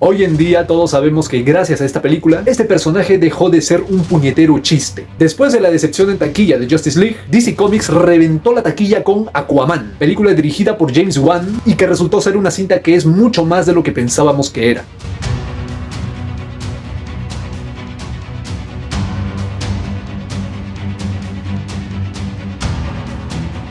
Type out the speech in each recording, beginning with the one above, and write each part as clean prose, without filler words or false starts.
Hoy en día todos sabemos que gracias a esta película, este personaje dejó de ser un puñetero chiste. Después de la decepción en taquilla de Justice League, DC Comics reventó la taquilla con Aquaman, película dirigida por James Wan y que resultó ser una cinta que es mucho más de lo que pensábamos que era.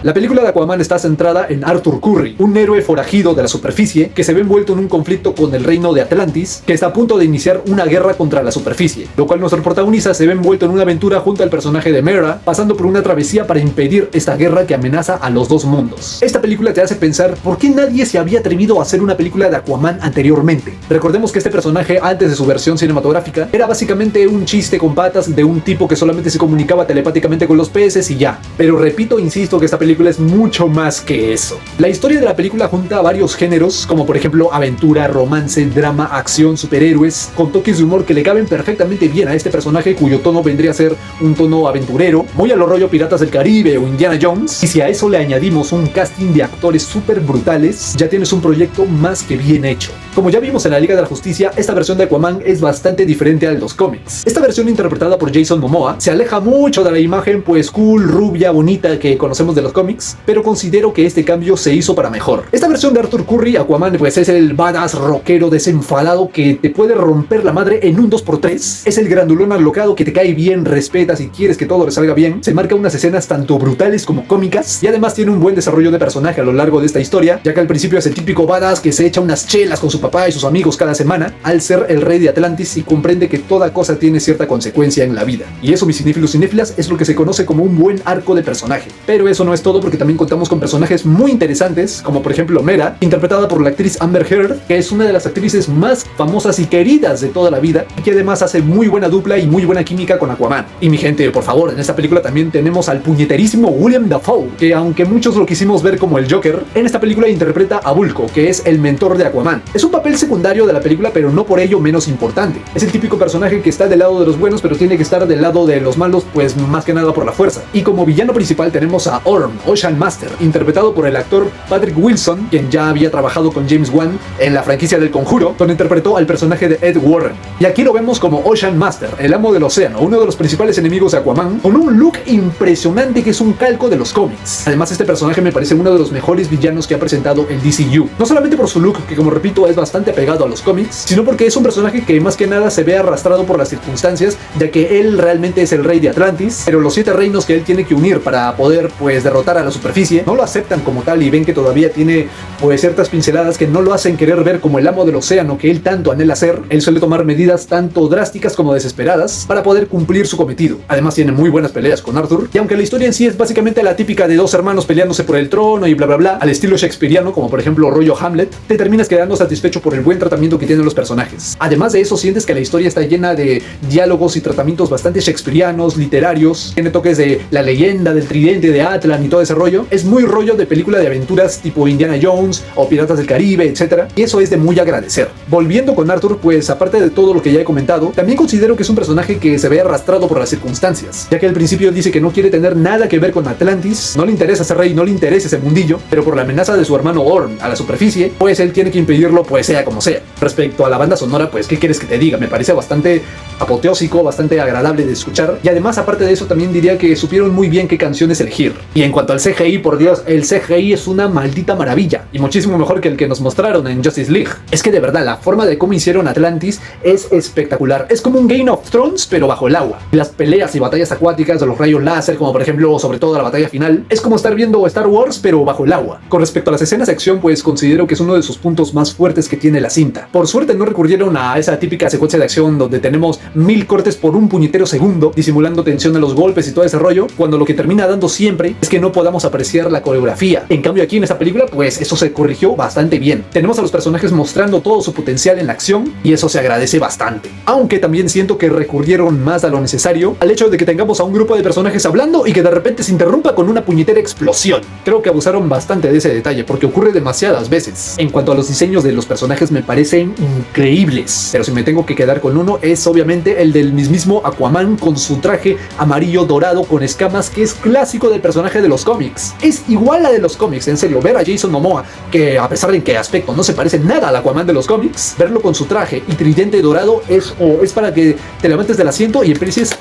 La película de Aquaman está centrada en Arthur Curry, un héroe forajido de la superficie que se ve envuelto en un conflicto con el reino de Atlantis, que está a punto de iniciar una guerra contra la superficie, lo cual nuestro protagonista se ve envuelto en una aventura junto al personaje de Mera, pasando por una travesía para impedir esta guerra que amenaza a los dos mundos. Esta película te hace pensar por qué nadie se había atrevido a hacer una película de Aquaman anteriormente. Recordemos que este personaje, antes de su versión cinematográfica, era básicamente un chiste con patas de un tipo que solamente se comunicaba telepáticamente con los peces y ya. Pero repito, insisto que esta película es mucho más que eso. La historia de la película junta varios géneros, como por ejemplo aventura, romance, drama, acción, superhéroes, con toques de humor que le caben perfectamente bien a este personaje cuyo tono vendría a ser un tono aventurero, muy a lo rollo Piratas del Caribe o Indiana Jones, y si a eso le añadimos un casting de actores súper brutales, ya tienes un proyecto más que bien hecho. Como ya vimos en la Liga de la Justicia, esta versión de Aquaman es bastante diferente a los cómics. Esta versión interpretada por Jason Momoa se aleja mucho de la imagen pues cool, rubia, bonita que conocemos de los cómics, pero considero que este cambio se hizo para mejor. Esta versión de Arthur Curry, Aquaman, pues es el badass rockero desenfadado que te puede romper la madre en un 2x3, es el grandulón alocado que te cae bien, respetas y quieres que todo le salga bien, se marca unas escenas tanto brutales como cómicas y además tiene un buen desarrollo de personaje a lo largo de esta historia, ya que al principio es el típico badass que se echa unas chelas con su papá y sus amigos cada semana, al ser el rey de Atlantis y comprende que toda cosa tiene cierta consecuencia en la vida. Y eso, mis cinéfilos y cinéfilas, es lo que se conoce como un buen arco de personaje. Pero eso no es todo, porque también contamos con personajes muy interesantes, como por ejemplo Mera, interpretada por la actriz Amber Heard, que es una de las actrices más famosas y queridas de toda la vida, y que además hace muy buena dupla y muy buena química con Aquaman. Y mi gente, por favor, en esta película también tenemos al puñeterísimo William Dafoe, que aunque muchos lo quisimos ver como el Joker, en esta película interpreta a Vulko, que es el mentor de Aquaman. Es un papel secundario de la película, pero no por ello menos importante. Es el típico personaje que está del lado de los buenos, pero tiene que estar del lado de los malos, pues más que nada por la fuerza. Y como villano principal tenemos a Orm, Ocean Master, interpretado por el actor Patrick Wilson, quien ya había trabajado con James Wan en la franquicia del Conjuro, donde interpretó al personaje de Ed Warren. Y aquí lo vemos como Ocean Master, el amo del océano, uno de los principales enemigos de Aquaman, con un look impresionante que es un calco de los cómics. Además, este personaje me parece uno de los mejores villanos que ha presentado el DCU. No solamente por su look, que como repito es bastante apegado a los cómics, sino porque es un personaje que más que nada se ve arrastrado por las circunstancias, ya que él realmente es el rey de Atlantis, pero los 7 reinos que él tiene que unir para poder pues derrotar a la superficie no lo aceptan como tal y ven que todavía tiene pues ciertas pinceladas que no lo hacen querer ver como el amo del océano que él tanto anhela ser. Él suele tomar medidas tanto drásticas como desesperadas para poder cumplir su cometido. Además tiene muy buenas peleas con Arthur, y aunque la historia en sí es básicamente la típica de dos hermanos peleándose por el trono y bla bla bla, al estilo shakespeariano como por ejemplo rollo Hamlet, te terminas quedando satisfecho por el buen tratamiento que tienen los personajes. Además de eso, sientes que la historia está llena de diálogos y tratamientos bastante shakespearianos, literarios, tiene toques de la leyenda del tridente de Atlan y todo ese rollo. Es muy rollo de película de aventuras tipo Indiana Jones o Piratas del Caribe, etc. Y eso es de muy agradecer. Volviendo con Arthur, pues aparte de todo lo que ya he comentado, también considero que es un personaje que se ve arrastrado por las circunstancias, ya que al principio dice que no quiere tener nada que ver con Atlantis, no le interesa ser rey, no le interesa ese mundillo, pero por la amenaza de su hermano Orm a la superficie, pues él tiene que impedirlo, pues sea como sea. Respecto a la banda sonora, pues ¿qué quieres que te diga? Me parece bastante apoteósico, bastante agradable de escuchar, y además aparte de eso también diría que supieron muy bien qué canciones elegir. Y en cuanto al CGI, por Dios, el CGI es una maldita maravilla, y muchísimo mejor que el que nos mostraron en Justice League. Es que de verdad, la forma de cómo hicieron Atlantis es espectacular. Es como un Game of Thrones, pero bajo el agua. Las peleas y batallas acuáticas de los rayos láser, como por ejemplo, sobre todo la batalla final, es como estar viendo Star Wars, pero bajo el agua. Con respecto a las escenas de acción, pues considero que es uno de sus puntos más fuertes que tiene la cinta. Por suerte no recurrieron a esa típica secuencia de acción donde tenemos 1000 cortes por un puñetero segundo, disimulando tensión a los golpes y todo ese rollo, cuando lo que termina dando siempre es que no podamos apreciar la coreografía. En cambio aquí en esta película, pues eso se corrigió bastante bien. Tenemos a los personajes mostrando todo su potencial en la acción y eso se agradece bastante. Aunque también siento que recurrieron más a lo necesario al hecho de que tengamos a un grupo de personajes hablando y que de repente se interrumpa con una puñetera explosión. Creo que abusaron bastante de ese detalle porque ocurre demasiadas veces. En cuanto a los diseños de los personajes me parecen increíbles, pero si me tengo que quedar con uno es obviamente el del mismísimo Aquaman con su traje amarillo dorado con escamas que es clásico del personaje de los cómics. Es igual a de los cómics, en serio. Ver a Jason Momoa, que a pesar de en qué aspecto no se parece nada al Aquaman de los cómics, verlo con su traje y tridente dorado es para que te levantes del asiento y empieces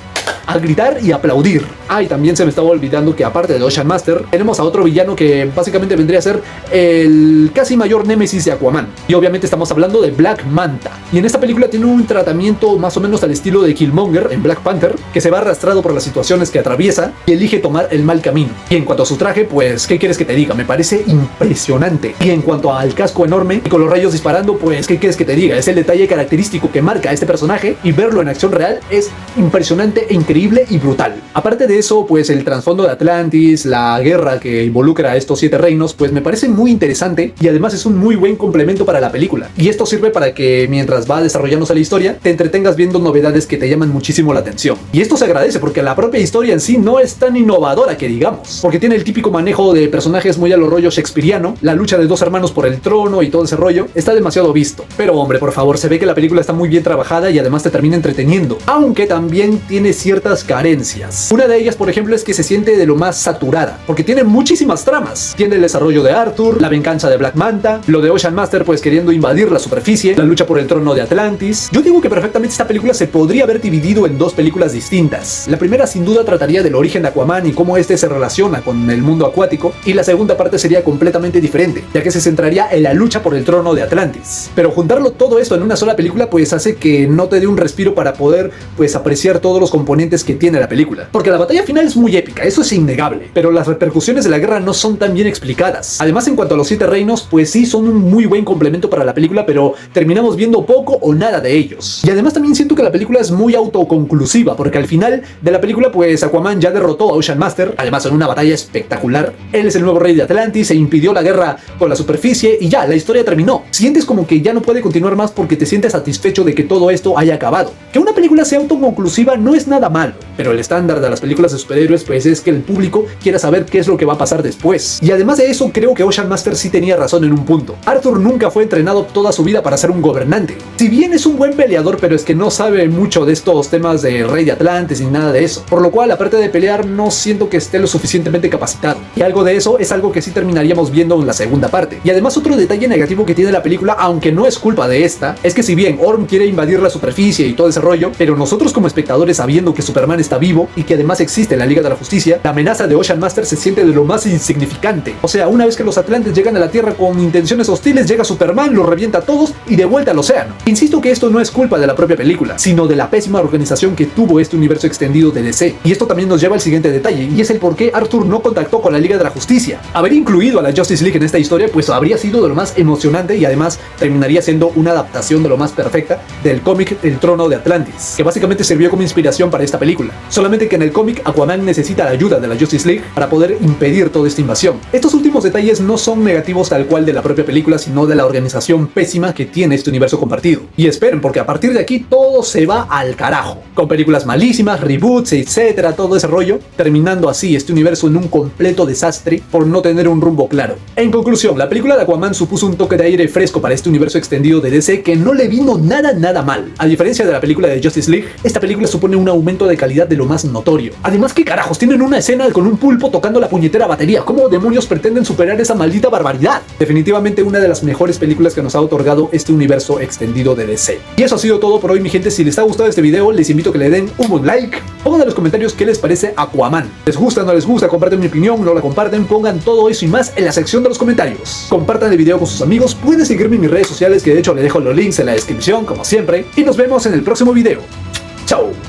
a gritar y aplaudir. Y también se me estaba olvidando que aparte de Ocean Master, tenemos a otro villano que básicamente vendría a ser el casi mayor némesis de Aquaman. Y obviamente estamos hablando de Black Manta. Y en esta película tiene un tratamiento más o menos al estilo de Killmonger en Black Panther, que se va arrastrado por las situaciones que atraviesa y elige tomar el mal camino. Y en cuanto a su traje, pues, ¿qué quieres que te diga? Me parece impresionante. Y en cuanto al casco enorme y con los rayos disparando, pues, ¿qué quieres que te diga? Es el detalle característico que marca a este personaje y verlo en acción real es impresionante e increíble y brutal. Aparte de eso, pues el trasfondo de Atlantis, la guerra que involucra a estos 7 reinos, pues me parece muy interesante y además es un muy buen complemento para la película. Y esto sirve para que mientras va desarrollándose la historia, te entretengas viendo novedades que te llaman muchísimo la atención. Y esto se agradece porque la propia historia en sí no es tan innovadora que digamos, porque tiene el típico manejo de personajes muy a lo rollo shakespeariano, la lucha de 2 hermanos por el trono y todo ese rollo, está demasiado visto. Pero hombre, por favor, se ve que la película está muy bien trabajada y además te termina entreteniendo, aunque también tiene ciertas carencias. Una de ellas, por ejemplo, es que se siente de lo más saturada, porque tiene muchísimas tramas. Tiene el desarrollo de Arthur, la venganza de Black Manta, lo de Ocean Master pues queriendo invadir la superficie, la lucha por el trono de Atlantis. Yo digo que perfectamente esta película se podría haber dividido en 2 películas distintas. La primera sin duda trataría del origen de Aquaman y cómo este se relaciona con el mundo acuático, y la segunda parte sería completamente diferente, ya que se centraría en la lucha por el trono de Atlantis. Pero juntarlo todo esto en una sola película pues hace que no te dé un respiro para poder pues apreciar todos los componentes que tiene la película. Porque la batalla final es muy épica, eso es innegable, pero las repercusiones de la guerra no son tan bien explicadas. Además, en cuanto a los 7 reinos, pues sí son un muy buen complemento para la película, pero terminamos viendo poco o nada de ellos. Y además también siento que la película es muy autoconclusiva, porque al final de la película pues Aquaman ya derrotó a Ocean Master, además en una batalla espectacular. Él es el nuevo rey de Atlantis, se impidió la guerra con la superficie y ya, la historia terminó. Sientes como que ya no puede continuar más porque te sientes satisfecho de que todo esto haya acabado. Que una película sea autoconclusiva no es nada malo, pero el estándar de las películas de superhéroes pues es que el público quiera saber qué es lo que va a pasar después. Y además de eso, creo que Ocean Master sí tenía razón en un punto. Arthur nunca fue entrenado toda su vida para ser un gobernante. Si bien es un buen peleador, pero es que no sabe mucho de estos temas de rey de Atlantis ni nada de eso. Por lo cual, aparte de pelear, no siento que esté lo suficientemente capacitado. Y algo de eso es algo que sí terminaríamos viendo en la segunda parte. Y además otro detalle negativo que tiene la película, aunque no es culpa de esta, es que si bien Orm quiere invadir la superficie y todo ese rollo, pero nosotros como espectadores sabiendo que Superman está vivo y que además existe en la Liga de la Justicia, la amenaza de Ocean Master se siente de lo más insignificante. O sea, una vez que los Atlantes llegan a la Tierra con intenciones hostiles, llega Superman, los revienta a todos y de vuelta al océano. Insisto que esto no es culpa de la propia película, sino de la pésima organización que tuvo este universo extendido de DC. Y esto también nos lleva al siguiente detalle, y es el por qué Arthur no contactó con la Liga de la Justicia. Haber incluido a la Justice League en esta historia pues habría sido de lo más emocionante y además terminaría siendo una adaptación de lo más perfecta del cómic El Trono de Atlantis, que básicamente sirvió como inspiración para esta película. Solamente que en el cómic Aquaman necesita la ayuda de la Justice League para poder impedir toda esta invasión. Estos últimos detalles no son negativos tal cual de la propia película, sino de la organización pésima que tiene este universo compartido. Y esperen, porque a partir de aquí todo se va al carajo, con películas malísimas, reboots, etcétera, todo ese rollo, terminando así este universo en un completo desastre por no tener un rumbo claro. En conclusión, la película de Aquaman supuso un toque de aire fresco para este universo extendido de DC que no le vino nada mal. A diferencia de la película de Justice League, esta película supone un aumento de calidad de lo más notorio. Además, ¿qué carajos? Tienen una escena con un pulpo tocando la puñetera batería. ¿Cómo demonios pretenden superar esa maldita barbaridad? Definitivamente una de las mejores películas que nos ha otorgado este universo extendido de DC. Y eso ha sido todo por hoy, mi gente. Si les ha gustado este video, les invito a que le den un buen like. Pongan en los comentarios qué les parece Aquaman. ¿Les gusta, no les gusta? Comparten mi opinión, no la comparten. Pongan todo eso y más en la sección de los comentarios. Compartan el video con sus amigos. Pueden seguirme en mis redes sociales, que de hecho les dejo los links en la descripción, como siempre. Y nos vemos en el próximo video. ¡Chao!